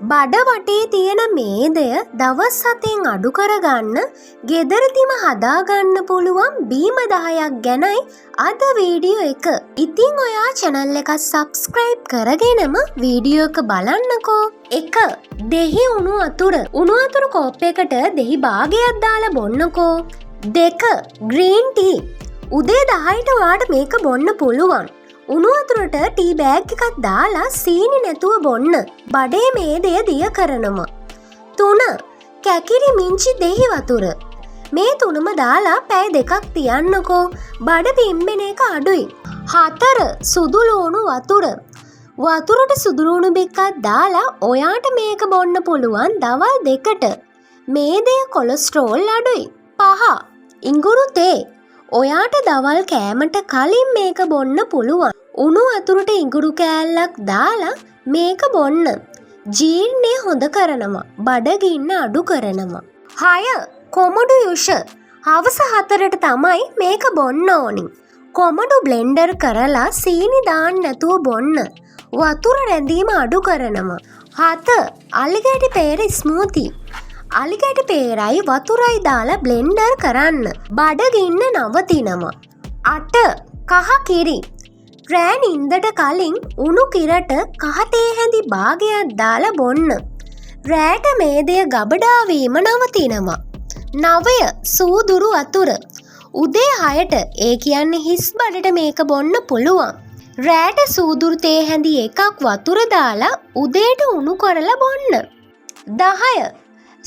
බඩ වටේ තියෙන මේදය දවස් 7න් අඩු කරගන්න ගෙදරදිම හදාගන්න පුළුවන් බීම 10ක් ගැනයි අද වීඩියෝ එක. ඉතින් ඔයා channel එක subscribe කරගෙනම වීඩියෝ එක බලන්නකෝ. 1. දෙහි උණු වතුර කෝප් එකට දෙහි භාගයක් දාලා බොන්නකෝ. 2. green tea. උදේ 10ට ඔයාට මේක බොන්න පුළුවන්. උණු වතුරට ටී බෑග් එකක් දාලා සීනි නැතුව බොන්න. බඩේ මේදය දිය කරනවා. 3. කැකිරි මිංචි දෙහි වතුර. මේ තුනම දාලා පැය 2ක් තියන්නකෝ. බඩ පිම්බෙන එක අඩුයි. 4. සුදු ලුණු වතුර. වතුරට සුදු ලුණු බික්කක් දාලා ඔයාට මේක බොන්න පුළුවන් දවල් 2ට. මේදේ කොලෙස්ටරෝල් අඩුයි. 5. ඉඟුරු තේ. ඔයාට දවල් කෑමට කලින් මේක බොන්න පුළුවන්. උණු වතුරට ඉඟුරු කෑල්ලක් දාලා මේක බොන්න. ජීර්ණය හොඳ කරනවා. බඩගින්න අඩු කරනවා. 6. කොමඩු යුෂ. හවස 4ට තමයි මේක බොන්න ඕනි. කොමඩු බ්ලෙන්ඩර් කරලා සීනි දාන්න නැතුව බොන්න. වතුර රැඳීම අඩු කරනවා. 7. අලිගැටි පේර ස්මූති. අලිගැටි පේරයි වතුරයි දාලා බ්ලෙන්ඩර් කරන්න. බඩගින්න නවතිනවා. 8. කහ කිරි. රෑ නින්දට කලින් උණු කිරට කහ තේ හැඳි භාගයක් දාලා බොන්න. රෑට මේදය ගබඩා වීම නවතිනවා. 9. සූදුරු වතුර. උදේ 6ට ඒ කියන්නේ හිස් බඩට මේක බොන්න පුළුවන්. රෑට සූදුරු තේ හැඳි එකක් වතුර දාලා උදේට උණු කරලා බොන්න. 10.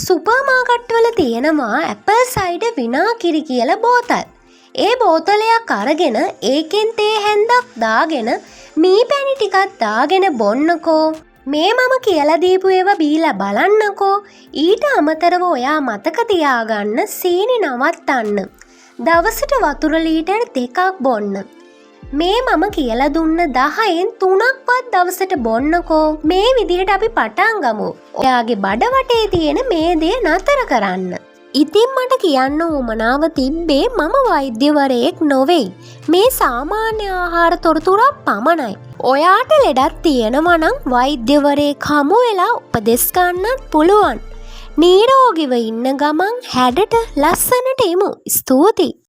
සුපර් මාකට් වල තියෙනවා ඇපල් සයිඩර් විනාකිරි කියලා බෝතල්. ඒ බෝතලයක් අරගෙන ඒකෙන් තේ හැන්දක් දාගෙන මී පැණි ටිකක් දාගෙන බොන්නකෝ. මේ මම කියලා දීපු ඒවා බීලා බලන්නකෝ. ඊට අමතරව ඔයා මතක තියාගන්න සීනි නවත්තන්න. දවසට වතුර ලීටර් 2ක් බොන්න. මේ මම කියලා දුන්න 10න් 3ක්වත් දවසට බොන්නකෝ. මේ විදිහට අපි පටන් ගමු. ඔයාගේ බඩ වටේ තියෙන මේදය නතර කරන්න. ඉතින් මට කියන්න උවමනාව තිබ්බේ මම වෛද්‍යවරයෙක් නොවෙයි. මේ සාමාන්‍ය ආහාර තොරතුරක් පමණයි. ඔයාට ලෙඩක් තියෙනවා නම් වෛද්‍යවරයෙක් හමු වෙලා උපදෙස් ගන්නත් පුළුවන්. නිරෝගීව ඉන්න ගමන් හැඩට ලස්සනට ඉමු. ස්තුතියි.